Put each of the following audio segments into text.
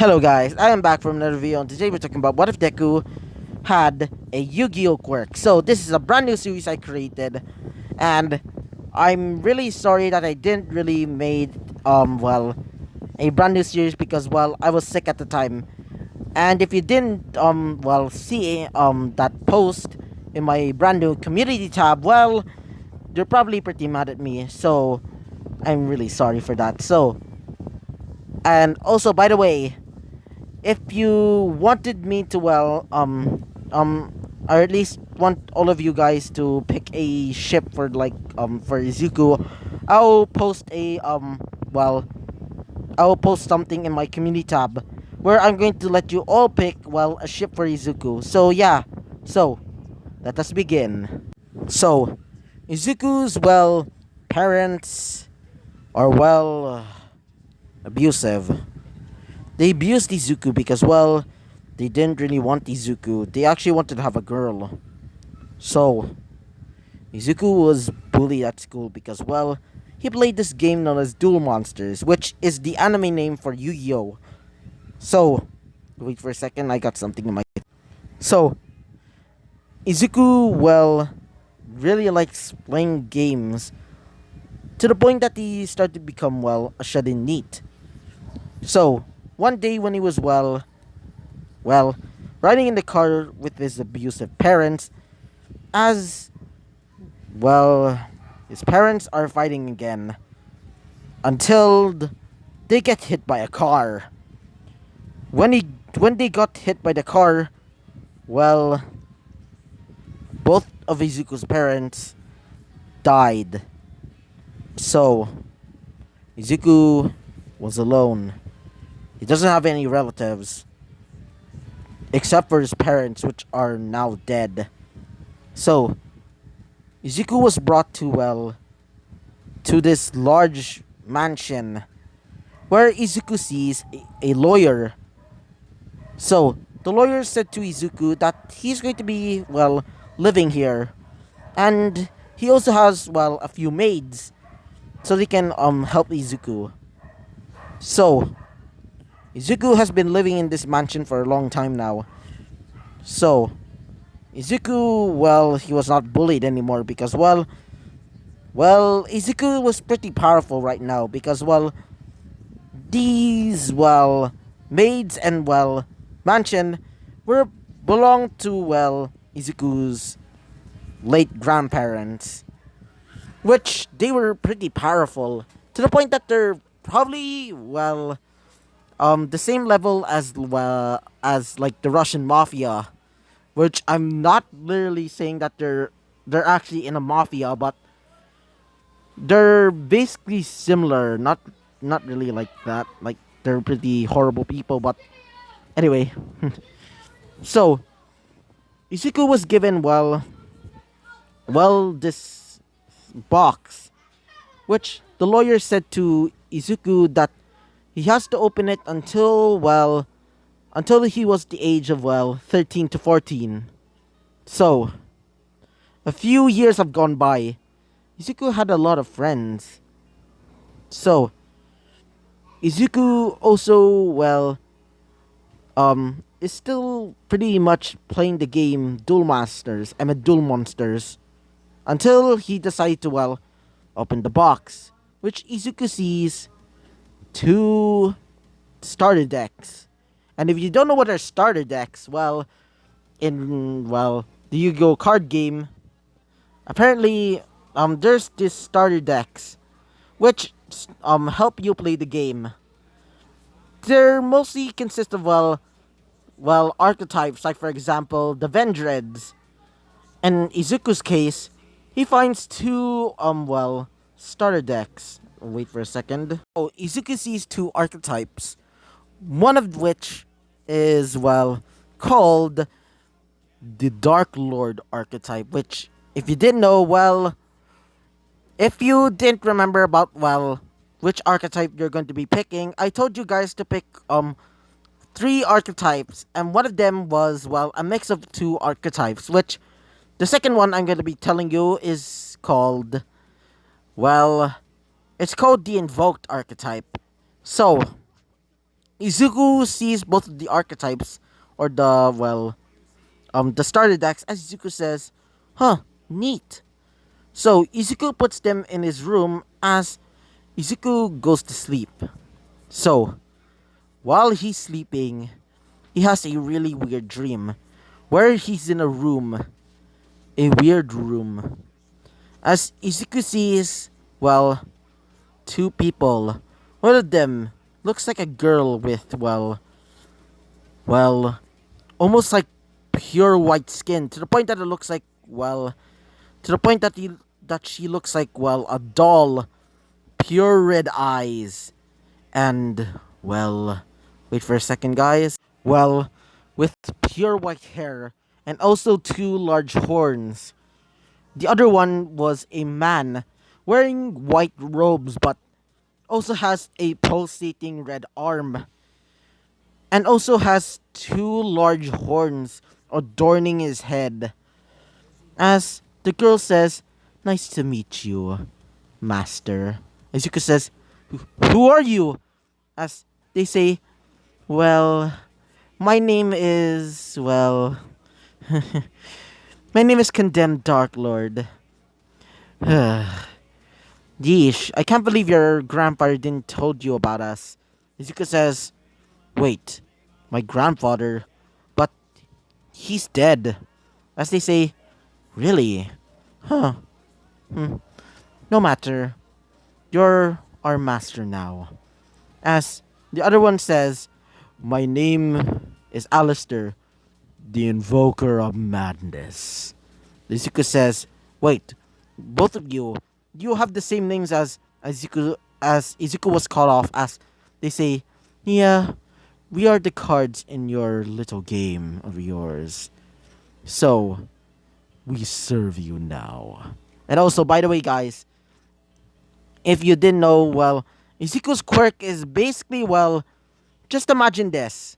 Hello guys, I am back from another video and today we're talking about what if Deku had a Yu-Gi-Oh quirk. So this is a brand new series I created and I'm really sorry that I didn't really made a brand new series because I was sick at the time. And if you didn't see that post in my brand new community tab, you're probably pretty mad at me. So I'm really sorry for that. And also by the way, if you wanted me to or at least want all of you guys to pick a ship for for Izuku, I'll post I'll post something in my community tab where I'm going to let you all pick a ship for Izuku. So yeah, so let us begin. So Izuku's parents are abusive. They abused Izuku because, they didn't really want Izuku. They actually wanted to have a girl. So, Izuku was bullied at school because, he played this game known as Duel Monsters, which is the anime name for YuGiOh. So, wait for a second, I got something in my... So, Izuku, really likes playing games to the point that he started to become, a shut-in neat. So, one day when he was, well, riding in the car with his abusive parents, as, his parents are fighting again until they get hit by a car. When they got hit by the car, well, both of Izuku's parents died. So, Izuku was alone. He doesn't have any relatives except for his parents, which are now dead. So, Izuku was brought to this large mansion where Izuku sees a lawyer. So, the lawyer said to Izuku that he's going to be, living here. And he also has, a few maids so they can help Izuku. So, Izuku has been living in this mansion for a long time now. So, Izuku, he was not bullied anymore because, Izuku was pretty powerful right now because, these, maids and, mansion were belonged to, Izuku's late grandparents, which they were pretty powerful to the point that they're probably, the same level as like the Russian mafia, which I'm not literally saying that they're actually in a mafia, but they're basically similar. Not really like that. Like they're pretty horrible people, but anyway. So Izuku was given this box, which the lawyer said to Izuku that he has to open it until he was the age of 13 to 14. So, a few years have gone by. Izuku had a lot of friends. So, Izuku also is still pretty much playing the game Duel Monsters until he decided to open the box, which Izuku sees two starter decks. And if you don't know what are starter decks, in the Yu-Gi-Oh card game, apparently there's this starter decks which help you play the game. They're mostly consist of archetypes, like for example the Vendreads. In Izuku's case, he finds two starter decks. Wait for a second. Oh, Izuku sees two archetypes. One of which is called the Dark Lord archetype, which if you didn't know, if you didn't remember about which archetype you're going to be picking, I told you guys to pick three archetypes, and one of them was a mix of two archetypes, which the second one I'm going to be telling you is called it's called the Invoked archetype. So Izuku sees both of the archetypes, or the starter decks, as Izuku says, "Huh, neat." So Izuku puts them in his room as Izuku goes to sleep. So while he's sleeping, he has a really weird dream, where he's in a weird room, as Izuku sees, two people. One of them looks like a girl with, well, almost like pure white skin, to the point that it looks like, to the point that that she looks like, a doll, pure red eyes, and, wait for a second, guys. With pure white hair and also two large horns. The other one was a man wearing white robes, but also has a pulsating red arm, and also has two large horns adorning his head. As the girl says, "Nice to meet you, master." Izuku says, "Who are you?" As they say, "Well, my name is, my name is Condemned Dark Lord." Yeesh, I can't believe your grandfather didn't told you about us. Izuku says, "Wait, my grandfather? But he's dead." As they say, "Really? Huh. Hmm. No matter. You're our master now." As the other one says, "My name is Alistair, the Invoker of Madness." Izuku says, "Wait, both of you have the same names as Izuku was called off." As they say, "Yeah, we are the cards in your little game of yours. So, we serve you now." And also, by the way, guys, if you didn't know, Izuku's quirk is basically, just imagine this.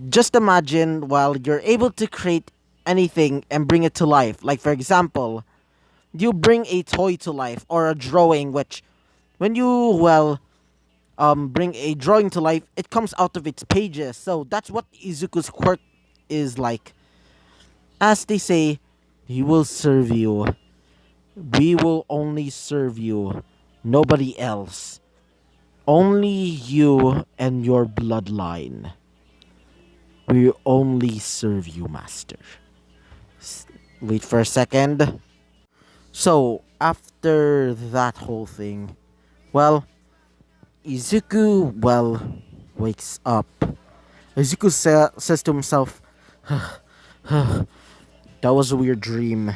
Just imagine, you're able to create anything and bring it to life. Like, for example, you bring a toy to life or a drawing, which when you, bring a drawing to life, it comes out of its pages. So that's what Izuku's quirk is like. As they say, he will serve you. We will only serve you. Nobody else. Only you and your bloodline. We only serve you, master. Wait for a second. So, after that whole thing, well, Izuku, wakes up. Izuku says to himself, "That was a weird dream."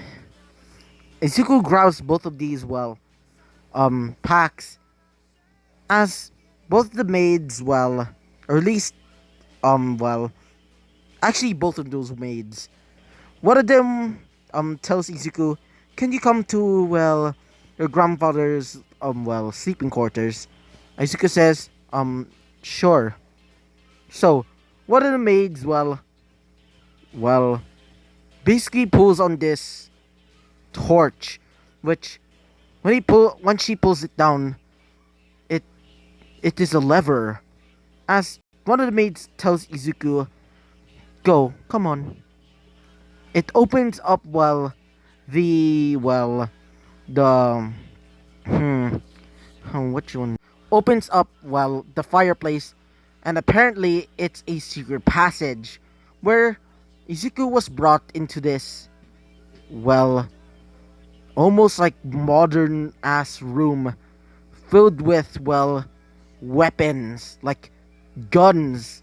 Izuku grabs both of these, packs, as both the maids, or at least, actually both of those maids. One of them, tells Izuku, "Can you come to, your grandfather's, sleeping quarters?" Izuku says, "Sure." So, one of the maids, well, basically pulls on this torch, which when she pulls it down, it it is a lever. As one of the maids tells Izuku, "Go, come on." It opens up, the the hmm which one opens up, the fireplace, and apparently it's a secret passage where Izuku was brought into this, well almost like modern ass room filled with, weapons, like guns,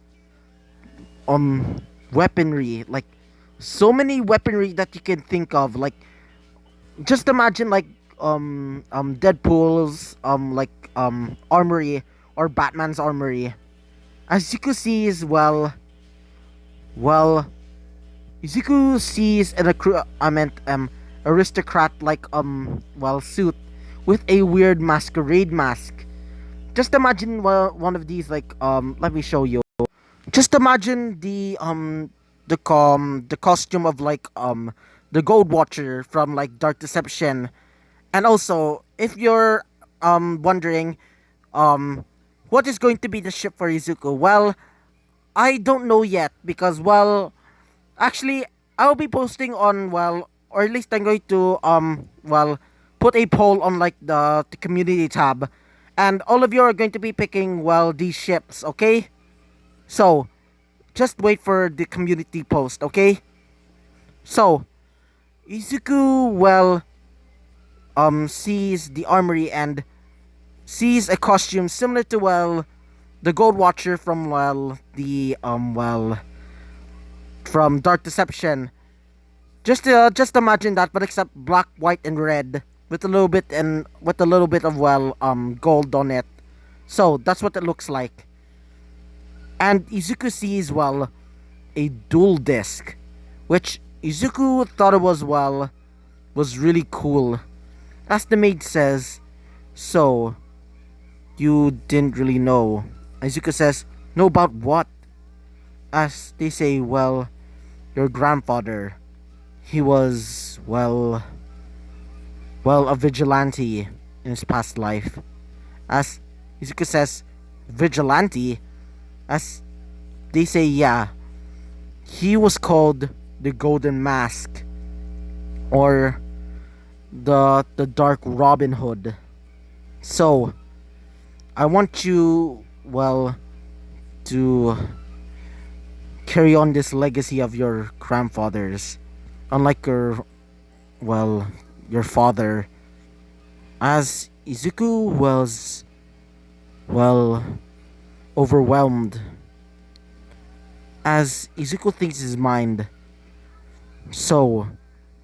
um weaponry, like so many weaponry that you can think of. Like, just imagine, like, Deadpool's, armory, or Batman's armory. As Izuku sees, well Izuku sees aristocrat, like, suit with a weird masquerade mask. Just imagine, one of these, like, let me show you. Just imagine the costume of, like, the Gold Watcher from, like, Dark Deception. And also, if you're wondering, um what is going to be the ship for Izuku? Well, I don't know yet because, well, actually, I'll be posting on, well, or at least I'm going to well, put a poll on like the community tab, and all of you are going to be picking, well, these ships, okay? So just wait for the community post, okay? So Izuku, well, sees the armory and sees a costume similar to, well, the Gold Watcher from, well, the well, from Dark Deception. Just imagine that, but except black, white, and red with a little bit of, well, gold on it. So that's what it looks like. And Izuku sees, well, a dual disc, which Izuku thought it was, well, was really cool. As the maid says, so you didn't really know. Izuku says, know about what? As they say, well, your grandfather, he was, well, a vigilante in his past life. As Izuku says, vigilante? As they say, yeah, he was called the Golden Mask, or the Dark Robin Hood. So I want you, well, to carry on this legacy of your grandfathers, unlike your, well, your father. As Izuku was, well, overwhelmed, as Izuku thinks in his mind, so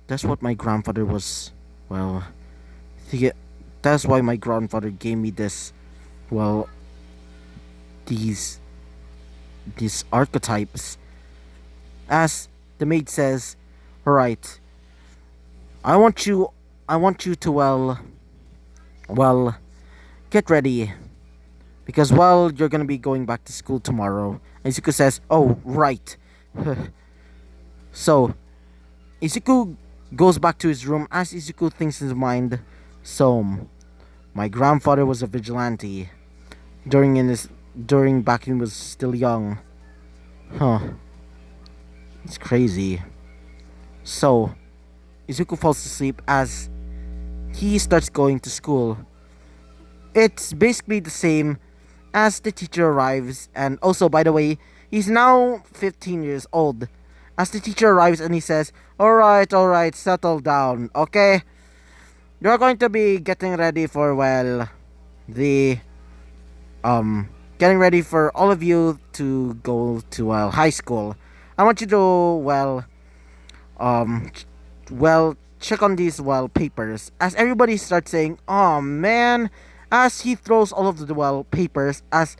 that's what my grandfather was, well, that's why my grandfather gave me this, well, these archetypes. As the maid says, alright, I want you to, well, get ready, because, well, you're gonna be going back to school tomorrow. Izuku says, oh, right. So Izuku goes back to his room. As Izuku thinks in his mind, so my grandfather was a vigilante during back when he was still young. Huh. It's crazy. So Izuku falls asleep as he starts going to school. It's basically the same as the teacher arrives, and also, by the way, he's now 15 years old. As the teacher arrives and he says, alright, settle down, okay? You're going to be getting ready for, well, the, getting ready for all of you to go to, well, high school. I want you to, well, check on these, well, papers. As everybody starts saying, oh man, as he throws all of the, well, papers, as,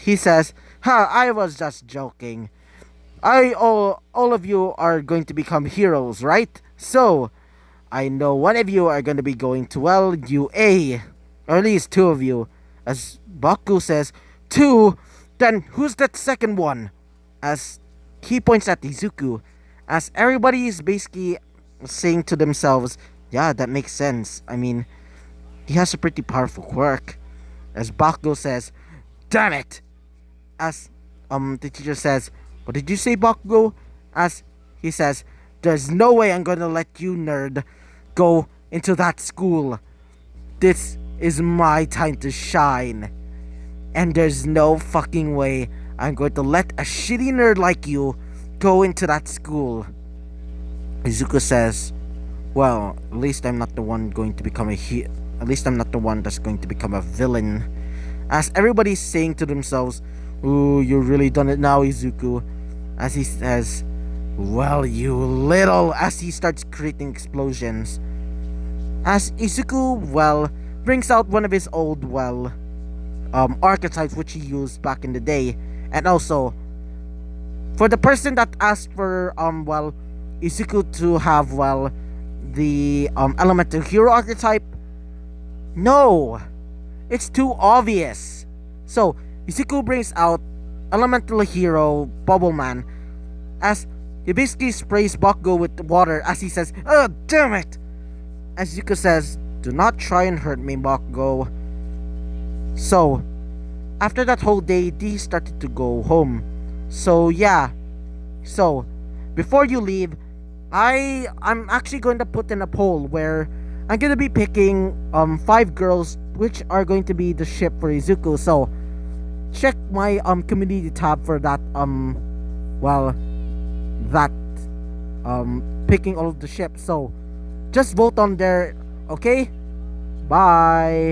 he says, I was just joking. All of you are going to become heroes, right? So, I know one of you are going to be going to, well, UA. Or at least two of you. As Baku says, two? Then who's that second one? As he points at Izuku. As everybody is basically saying to themselves, yeah, that makes sense. I mean, he has a pretty powerful quirk. As Bakugo says, damn it! As the teacher says, what did you say, Bakugo? As he says, there's no way I'm gonna let you, nerd, go into that school. This is my time to shine. And there's no fucking way I'm going to let a shitty nerd like you go into that school. Izuku says, well, at least I'm not the one going to become at least I'm not the one that's going to become a villain. As everybody's saying to themselves, ooh, you really done it now, Izuku. As he says, well, you little, as he starts creating explosions. As Izuku, well, brings out one of his old, well, archetypes which he used back in the day. And also, for the person that asked for, well, Izuku to have, well, the, elemental hero archetype, no, it's too obvious. So, Izuku brings out elemental hero Bubble Man, as he basically sprays Bakugo with water as he says, oh, damn it! As Izuku says, do not try and hurt me, Bakugo. So after that whole day, they started to go home. So yeah. So before you leave, I'm actually going to put in a poll where I'm gonna be picking five girls which are going to be the ship for Izuku. So check my community tab for that well that picking all of the ships. So just vote on there, okay? Bye.